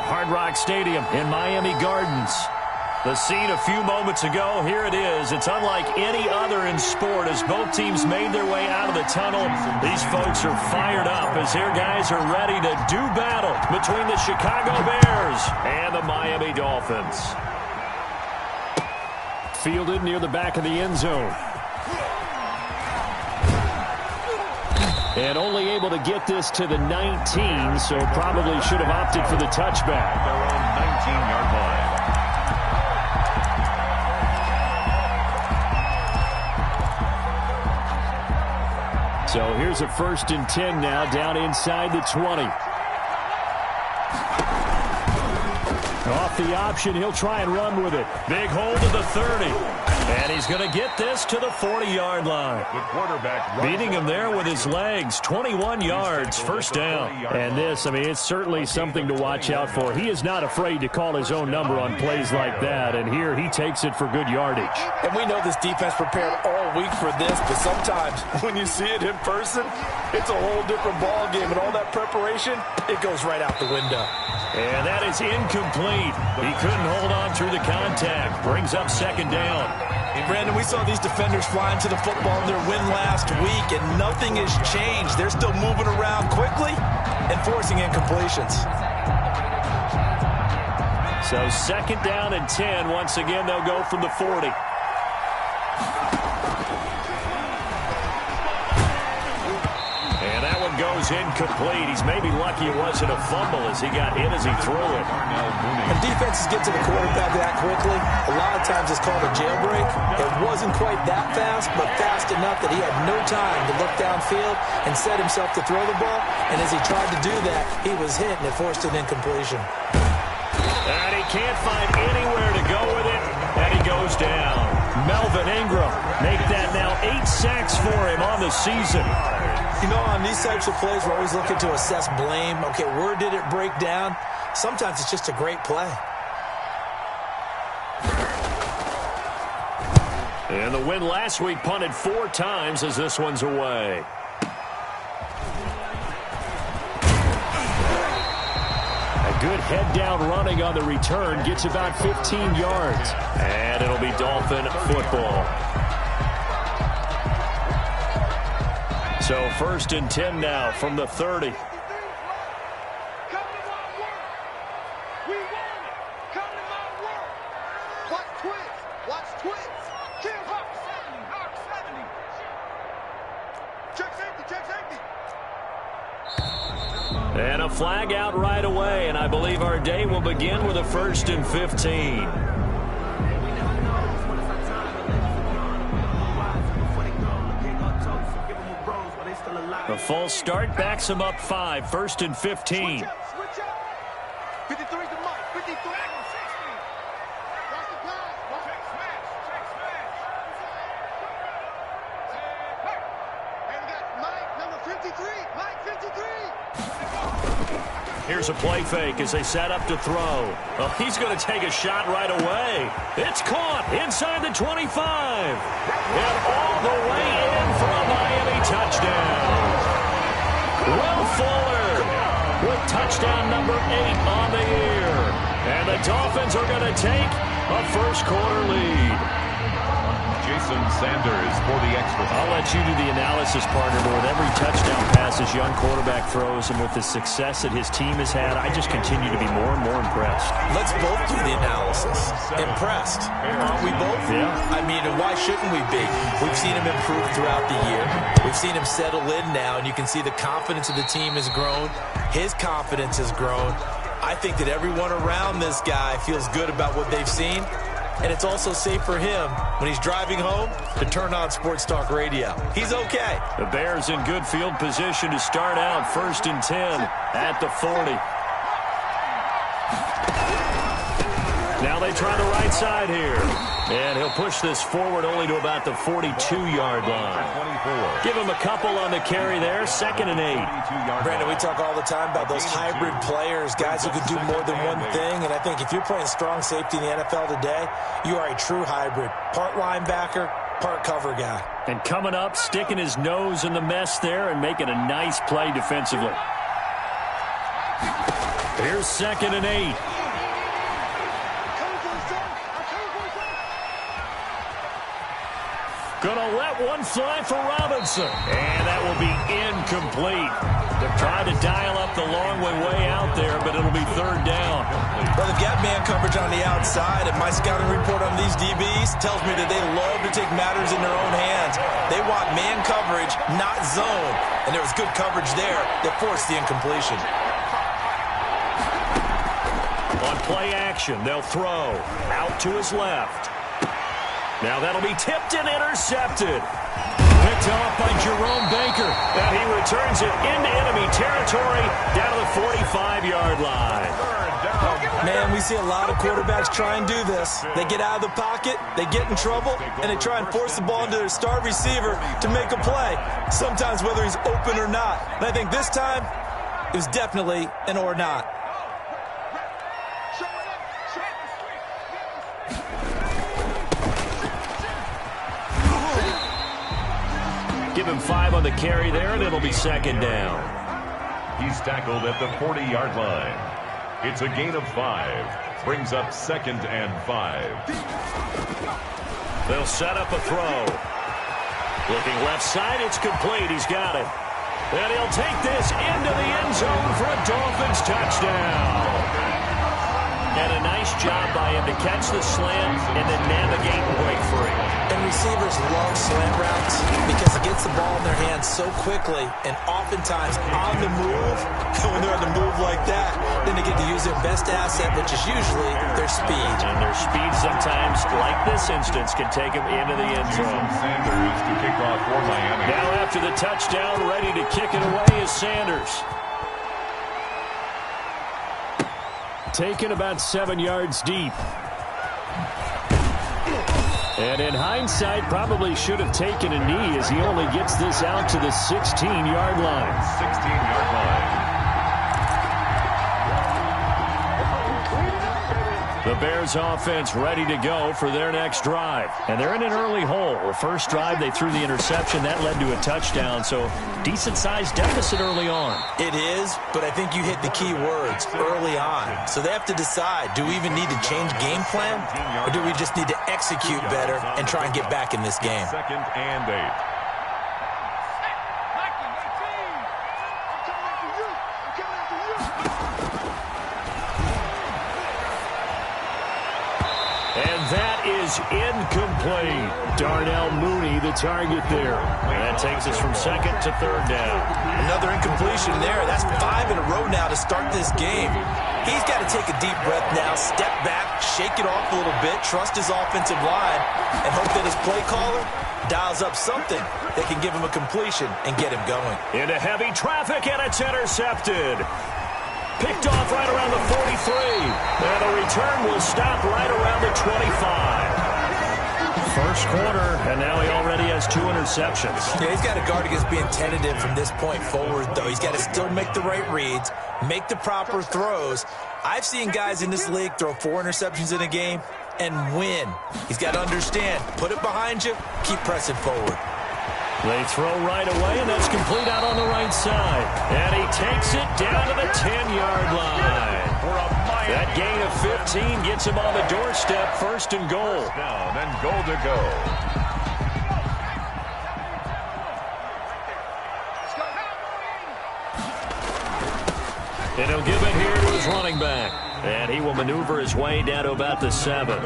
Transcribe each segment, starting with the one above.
Hard Rock Stadium in Miami Gardens. The scene a few moments ago, here it is. It's unlike any other in sport as both teams made their way out of the tunnel. These folks are fired up as their guys are ready to do battle between the Chicago Bears and the Miami Dolphins. Fielded near the back of the end zone. And only able to get this to the 19, so probably should have opted for the touchback. Their own 19-yard line. So here's a 1st and 10 now, down inside the 20. Off the option, he'll try and run with it. Big hold to the 30. And he's going to get this to the 40-yard line. The quarterback beating him there with his legs. 21 yards, first down. And this, I mean, it's certainly something to watch out for. He is not afraid to call his own number on plays like that. And here he takes it for good yardage. And we know this defense prepared all week for this, but sometimes when you see it in person, it's a whole different ball game. And all that preparation, it goes right out the window. And that is incomplete. He couldn't hold on through the contact. Brings up 2nd down. Brandon, we saw these defenders flying to the football in their win last week, and nothing has changed. They're still moving around quickly and forcing incompletions. So 2nd down and 10. Once again, they'll go from the 40. And that one goes incomplete. He's maybe lucky it wasn't a fumble as he got hit as he threw it. When defenses get to the quarterback that quickly, a lot of times it's called a jailbreak. It wasn't quite that fast, but fast enough that he had no time to look downfield and set himself to throw the ball. And as he tried to do that, he was hit and it forced an incompletion. And he can't find anywhere to go with it, and he goes down. Melvin Ingram make that now 8 sacks for him on the season. You know, on these types of plays, we're always looking to assess blame. Okay, where did it break down? Sometimes it's just a great play. And the win last week punted 4 times as this one's away. A good head-down running on the return gets about 15 yards. And it'll be Dolphin football. So 1st and 10 now from the 30. And a flag out right away, and I believe our day will begin with a 1st and 15. A false start backs him up 5, 1st and 15. Here's a play fake as they set up to throw. Well, he's going to take a shot right away. It's caught inside the 25. And all the way in for a Miami touchdown. Will Fuller with touchdown number 8 on the year. And the Dolphins are going to take a first-quarter lead. Jason Sanders for the extra. I'll let you do the analysis, partner, but with every touchdown pass his young quarterback throws and with the success that his team has had, I just continue to be more and more impressed. Let's both do the analysis. Impressed. Aren't we both? Yeah. I mean, why shouldn't we be? We've seen him improve throughout the year. We've seen him settle in now, and you can see the confidence of the team has grown. His confidence has grown. I think that everyone around this guy feels good about what they've seen. And it's also safe for him when he's driving home to turn on Sports Talk Radio. He's okay. The Bears in good field position to start out 1st and 10 at the 40. Now they try the right side here. And he'll push this forward only to about the 42-yard line. Give him a couple on the carry there. 2nd and 8. Brandon, we talk all the time about those hybrid players, guys who can do more than one thing. And I think if you're playing strong safety in the NFL today, you are a true hybrid. Part linebacker, part cover guy. And coming up, sticking his nose in the mess there and making a nice play defensively. Here's 2nd and 8. Gonna let one fly for Robinson. And that will be incomplete. They're trying to dial up the long way out there, but it'll be 3rd down. Well, they've got man coverage on the outside, and my scouting report on these DBs tells me that they love to take matters in their own hands. They want man coverage, not zone. And there was good coverage there that forced the incompletion. On play action, they'll throw. Out to his left. Now that'll be tipped and intercepted. Picked off by Jerome Baker. And he returns it into enemy territory down to the 45-yard line. Man, we see a lot of quarterbacks try and do this. They get out of the pocket, they get in trouble, and they try and force the ball into their star receiver to make a play, sometimes whether he's open or not. And I think this time, it was definitely an or not. Give him 5 on the carry there, and it'll be 2nd down. He's tackled at the 40-yard line. It's a gain of 5. Brings up 2nd and 5. They'll set up a throw. Looking left side, it's complete. He's got it. And he'll take this into the end zone for a Dolphins touchdown. And a nice job by him to catch the slant and then navigate and break free. And receivers love slant routes because it gets the ball in their hands so quickly and oftentimes on the move. When they're on the move like that, then they get to use their best asset, which is usually their speed. And their speed sometimes, like this instance, can take them into the end zone. Jason Sanders to kick off for Miami. Now after the touchdown, ready to kick it away is Sanders. Taken about 7 yards deep. And in hindsight, probably should have taken a knee as he only gets this out to the 16-yard line. 16-yard line. The Bears offense ready to go for their next drive. And they're in an early hole. The first drive, they threw the interception. That led to a touchdown, so decent-sized deficit early on. It is, but I think you hit the key words, early on. So they have to decide, do we even need to change game plan, or do we just need to execute better and try and get back in this game? 2nd and 8. And that is incomplete. Darnell Mooney, the target there. And that takes us from 2nd to 3rd down. Another incompletion there. That's 5 in a row now to start this game. He's got to take a deep breath now, step back, shake it off a little bit, trust his offensive line, and hope that his play caller dials up something that can give him a completion and get him going. Into heavy traffic, and it's intercepted. Picked off right around the 43. And the return will stop right around the 25. First quarter, and now he already has 2 interceptions. Yeah, he's got to guard against being tentative from this point forward, though. He's got to still make the right reads, make the proper throws. I've seen guys in this league throw 4 interceptions in a game and win. He's got to understand, put it behind you, keep pressing forward. They throw right away, and that's complete out on the right side. And he takes it down to the 10-yard line. That gain of 15 gets him on the doorstep, 1st and goal. Down and goal to go. And he'll give it here to his running back. And he will maneuver his way down to about the 7.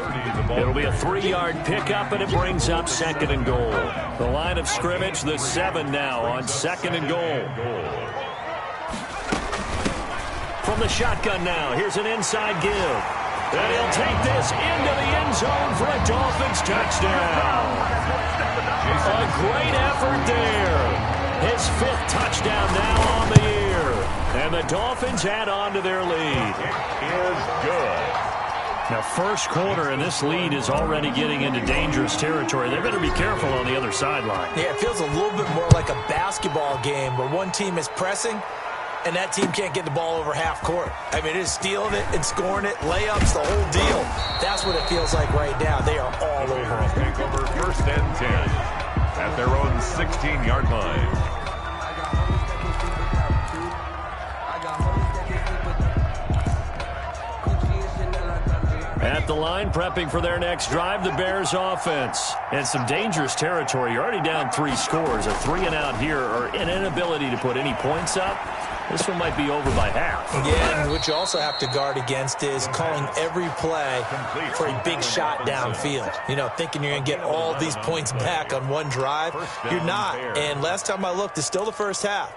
It'll be a 3-yard pickup, and it brings up 2nd and goal. The line of scrimmage, the 7 now on 2nd and goal. From the shotgun now, here's an inside give. And he'll take this into the end zone for a Dolphins touchdown. A great effort there. His 5th touchdown now on the year. And the Dolphins add on to their lead. It is good. Now, first quarter, and this lead is already getting into dangerous territory. They better be careful on the other sideline. Yeah, it feels a little bit more like a basketball game where one team is pressing and that team can't get the ball over half court. I mean, it is stealing it and scoring it, layups, the whole deal. That's what it feels like right now. They are all over them. Take over 1st and 10 at their own 16-yard line. At the line, prepping for their next drive, the Bears offense. And some dangerous territory. You're already down 3 scores. A 3-and-out here, or an inability to put any points up. This one might be over by half. Yeah, and what you also have to guard against is calling every play for a big shot downfield. You know, thinking you're going to get all these points back on one drive. You're not. And last time I looked, it's still the first half.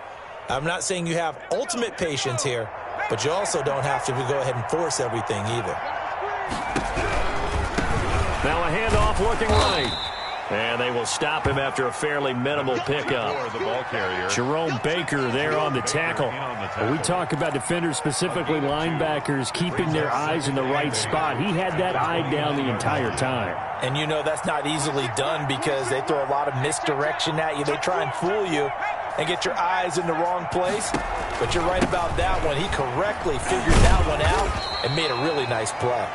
I'm not saying you have ultimate patience here, but you also don't have to go ahead and force everything either. Now a handoff looking right. And they will stop him after a fairly minimal pickup. Jerome Baker there on the tackle. When we talk about defenders, specifically linebackers, keeping their eyes in the right spot, he had that eye down the entire time. And you know that's not easily done because they throw a lot of misdirection at you. They try and fool you and get your eyes in the wrong place. But you're right about that one. He correctly figured that one out and made a really nice play.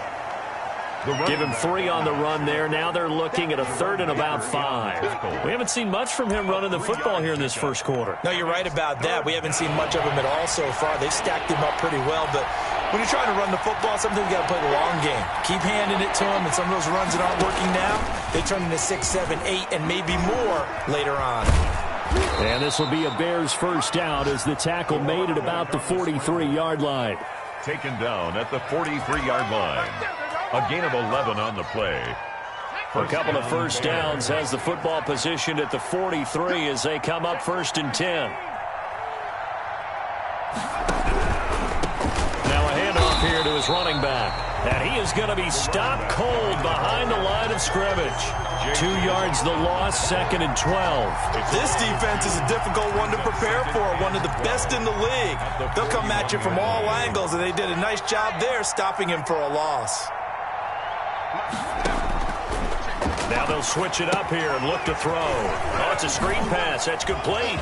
Give him 3 on the run there. Now they're looking at a 3rd and about 5. We haven't seen much from him running the football here in this first quarter. No, you're right about that. We haven't seen much of him at all so far. They've stacked him up pretty well, but when you're trying to run the football, sometimes you got to play the long game. Keep handing it to him, and some of those runs that aren't working now, they turn into 6, 7, 8, and maybe more later on. And this will be a Bears first down as the tackle made at about the 43-yard line. Taken down at the 43-yard line. A gain of 11 on the play. A couple of first downs has the football positioned at the 43 as they come up 1st and 10. Now a handoff here to his running back. And he is going to be stopped cold behind the line of scrimmage. 2 yards the loss, 2nd and 12. This defense is a difficult one to prepare for, one of the best in the league. They'll come at you from all angles, and they did a nice job there stopping him for a loss. Now they'll switch it up here and look to throw. Oh, it's a screen pass. That's complete.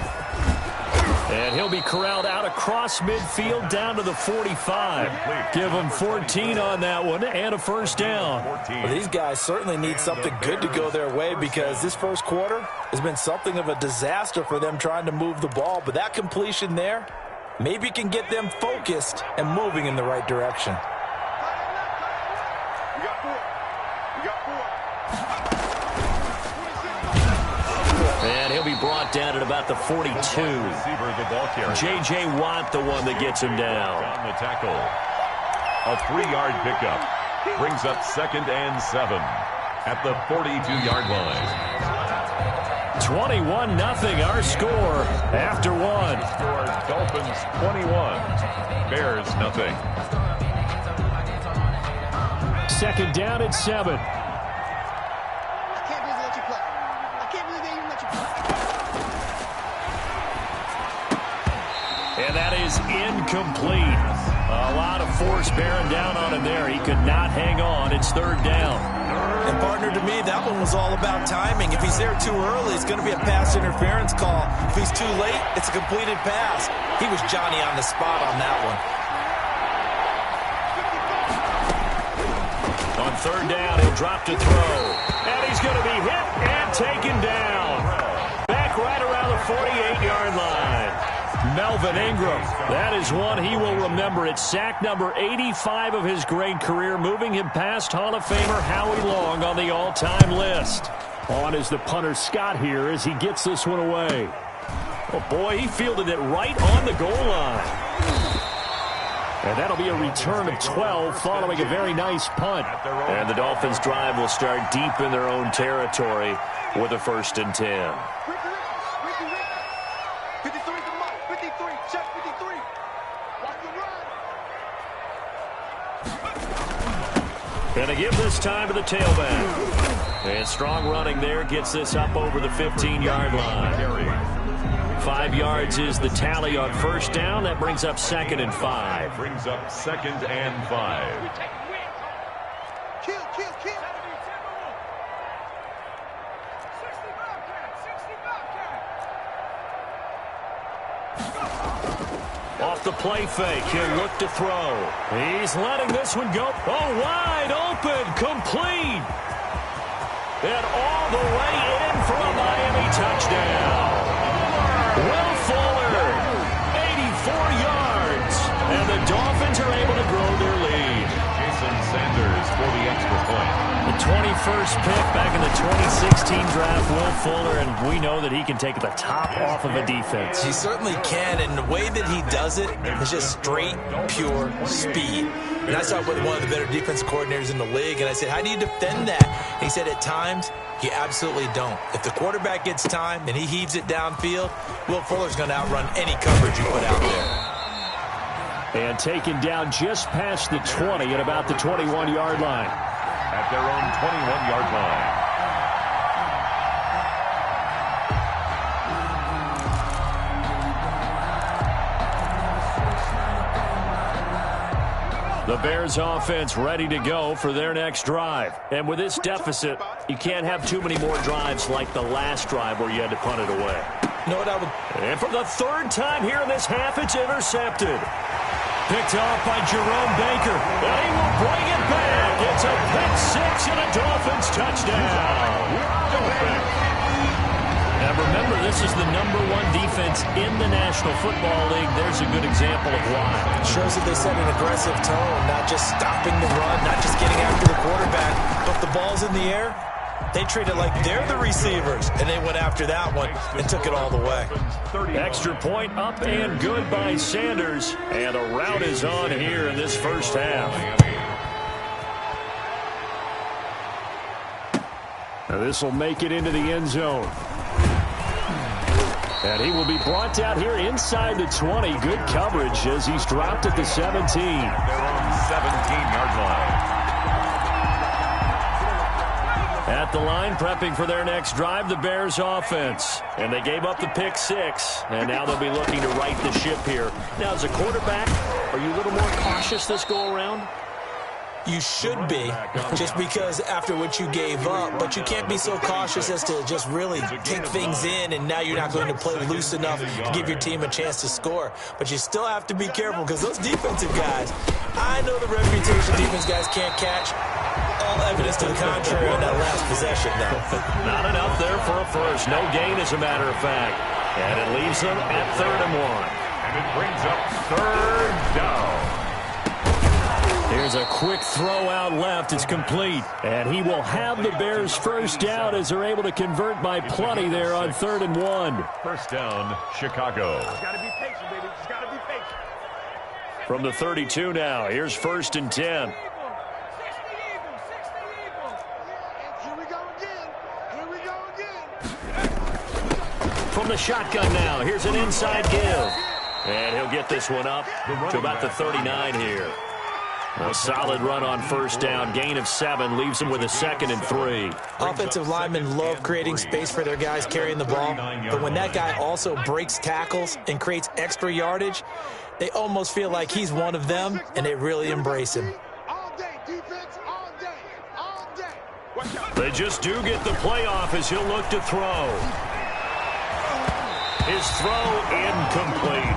And he'll be corralled out across midfield down to the 45. Give him 14 on that one and a first down. Well, these guys certainly need something good to go their way because this first quarter has been something of a disaster for them trying to move the ball. But that completion there maybe can get them focused and moving in the right direction. And he'll be brought down at about the 42. J.J. Watt, the one that gets him down. On the tackle. A 3-yard pickup. Brings up 2nd and 7 at the 42-yard line. 21-0 our score after 1. Dolphins 21. Bears nothing. 2nd down at 7. And that is incomplete. A lot of force bearing down on him there. He could not hang on. It's 3rd down. And partner, to me, that one was all about timing. If he's there too early, it's going to be a pass interference call. If he's too late, it's a completed pass. He was Johnny on the spot on that one. On 3rd down, he'll drop to throw. And he's going to be hit and taken down. Back right around the 48-yard line. Melvin Ingram. That is one he will remember. It's sack number 85 of his great career, moving him past Hall of Famer Howie Long on the all-time list. On is the punter Scott here as he gets this one away. Oh, boy, he fielded it right on the goal line. And that'll be a return of 12 following a very nice punt. And the Dolphins' drive will start deep in their own territory with a 1st and 10. And they give this time to the tailback. And strong running there gets this up over the 15-yard line. 5 yards is the tally on 1st down. That brings up 2nd and 5. Brings up 2nd and 5. Off the play fake, he'll look to throw. He's letting this one go. Oh, wide open, complete. And all the way in for a Miami touchdown. Will Fuller, 84 yards. And the Dolphins are able to grow their lead. Jason Sanders for the 21st pick back in the 2016 draft, Will Fuller, and we know that he can take the top off of a defense. He certainly can, and the way that he does it is just straight, pure speed. And I saw it with one of the better defensive coordinators in the league, and I said, how do you defend that? And he said, at times, you absolutely don't. If the quarterback gets time and he heaves it downfield, Will Fuller's going to outrun any coverage you put out there. And taken down just past the 20 at about the 21-yard line. At their own 21-yard line. The Bears offense ready to go for their next drive. And with this deficit, you can't have too many more drives like the last drive where you had to punt it away. You know what I would... And for the third time here in this half, it's intercepted. Picked off by Jerome Baker. And he will bring it back. It's a pick six and a Dolphins touchdown. Now remember, this is the #1 defense in the National Football League. There's a good example of why. It shows that they set an aggressive tone, not just stopping the run, not just getting after the quarterback, but the ball's in the air. They treat it like they're the receivers, and they went after that one and took it all the way. Extra point up and good by Sanders, and a rout is on here in this first half. Now this will make it into the end zone. And he will be brought down here inside the 20. Good coverage as he's dropped at the 17. Their own 17-yard line. At the line, prepping for their next drive, the Bears offense. And they gave up the pick six, and now they'll be looking to right the ship here. Now, as a quarterback, are you a little more cautious this go-around? You should be, just because after what you gave up, but you can't be so cautious as to just really take things in, and now you're not going to play loose enough to give your team a chance to score. But you still have to be careful, because those defensive guys, I know the reputation defense guys can't catch. All evidence to the contrary on that last possession, though. Not enough there for a first. No gain, as a matter of fact. And it leaves them at 3rd and 1. And it brings up 3rd down. Here's a quick throw out left. It's complete. And he will have the Bears first down as they're able to convert by plenty there on 3rd and 1. First down, Chicago. Just got to be patient, baby. Just got to be patient. From the 32 now, here's 1st and 10. Here we go again. Here we go again. From the shotgun now, here's an inside give. And he'll get this one up to about the 39 here. A solid run on first down. Gain of 7 leaves them with a 2nd and 3. Offensive linemen love creating space for their guys carrying the ball, but when that guy also breaks tackles and creates extra yardage, they almost feel like he's one of them, and they really embrace him. All day, defense, all day, all day. They just do get the playoff as he'll look to throw. His throw incomplete.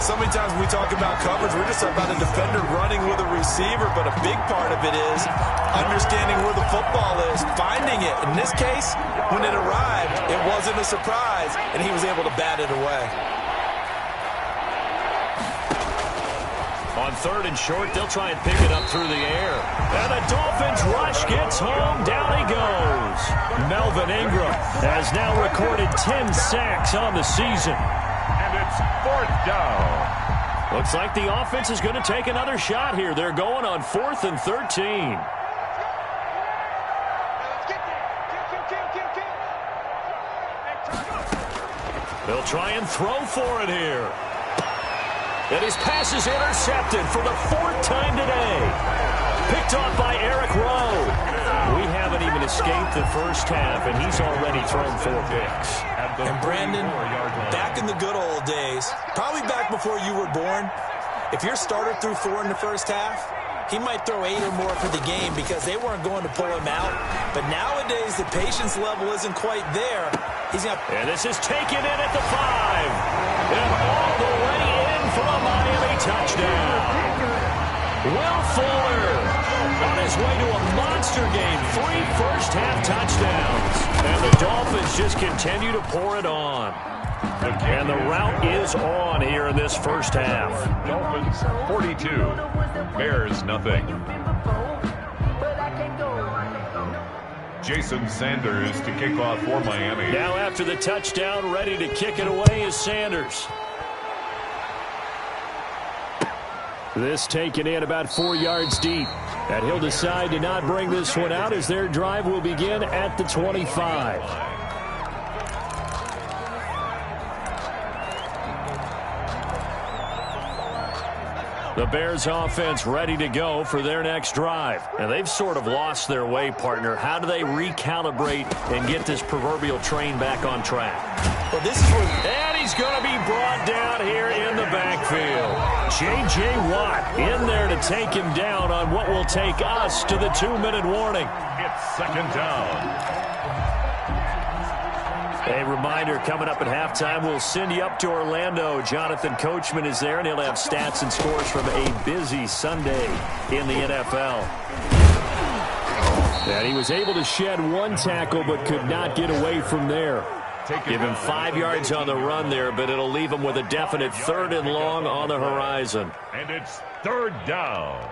So many times when we talk about coverage, we're just about a defender running with a receiver, but a big part of it is understanding where the football is, finding it. In this case, when it arrived, it wasn't a surprise, and he was able to bat it away. On 3rd and short, they'll try and pick it up through the air. And the Dolphins rush gets home. Down he goes. Melvin Ingram has now recorded 10 sacks on the season. And it's 4th down. Looks like the offense is going to take another shot here. They're going on 4th and 13. They'll try and throw for it here. And his pass is intercepted for the 4th time today. Picked off by Eric Rowe. We haven't even escaped the first half, and he's already thrown 4 picks. And Brandon, back in the good old days, probably back before you were born, if your starter threw 4 in the first half, he might throw 8 or more for the game because they weren't going to pull him out. But nowadays, the patience level isn't quite there. And this is taken in at the 5. And all the way in for a Miami touchdown. Will Fuller on his way to a monster game. 3 first-half touchdowns. And the Dolphins just continue to pour it on. And the rout is on here in this first half. Dolphins 42, Bears nothing. Jason Sanders to kick off for Miami. Now after the touchdown, ready to kick it away is Sanders. This taken in about 4 yards deep. And he'll decide to not bring this one out as their drive will begin at the 25. The Bears offense ready to go for their next drive. And they've sort of lost their way, partner. How do they recalibrate and get this proverbial train back on track? Well, this is where... And he's going to be brought down here in the backfield. J.J. Watt in there to take him down on what will take us to the 2-minute warning. It's second down. A reminder, coming up at halftime, we'll send you up to Orlando. Jonathan Coachman is there, and he'll have stats and scores from a busy Sunday in the NFL. And he was able to shed one tackle but could not get away from there. Give him 5 yards on the run there, but it'll leave him with a definite 3rd and long on the horizon. And it's 3rd down.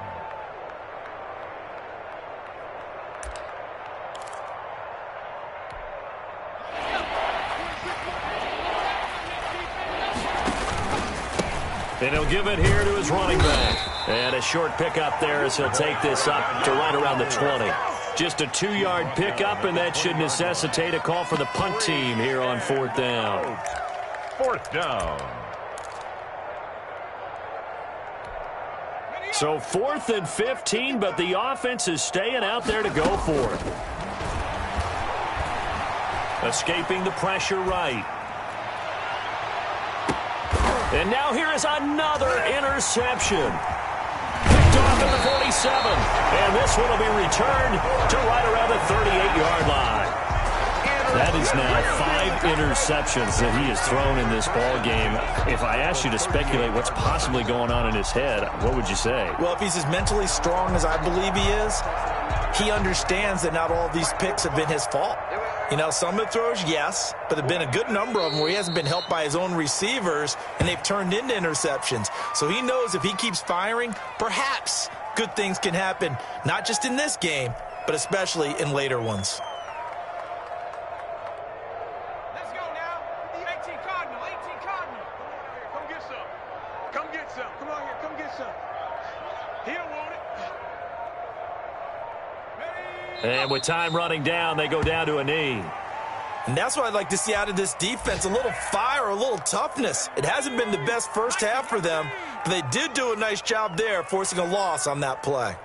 And he'll give it here to his running back. And a short pickup there as he'll take this up to right around the 20. Just a 2-yard pickup, and that should necessitate a call for the punt team here on 4th down. 4th down. So 4th and 15, but the offense is staying out there to go for it. Escaping the pressure right. And now here is another interception. Picked off at the 47. And this one will be returned to right around the 38-yard line. That is now 5 interceptions that he has thrown in this ball game. If I asked you to speculate what's possibly going on in his head, what would you say? Well, if he's as mentally strong as I believe he is, he understands that not all of these picks have been his fault. You know, some of the throws, yes, but there have been a good number of them where he hasn't been helped by his own receivers, and they've turned into interceptions. So he knows if he keeps firing, perhaps good things can happen, not just in this game, but especially in later ones. Let's go now. 18 Cardinal, 18 Cardinal. Come get some. Come get some. Come on here, come get some. He'll want it. And with time running down, they go down to a knee. And that's what I'd like to see out of this defense, a little fire, a little toughness. It hasn't been the best first half for them, but they did do a nice job there, forcing a loss on that play.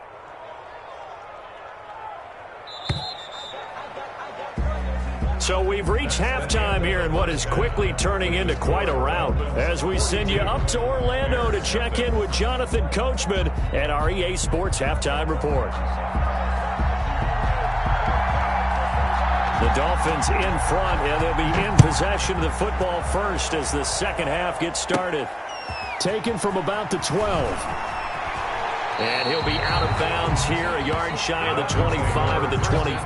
So we've reached halftime here in what is quickly turning into quite a rout as we send you up to Orlando to check in with Jonathan Coachman and our EA Sports Halftime Report. The Dolphins in front, and they'll be in possession of the football first as the second half gets started. Taken from about the 12. And he'll be out of bounds here, a yard shy of the 25 of the 20.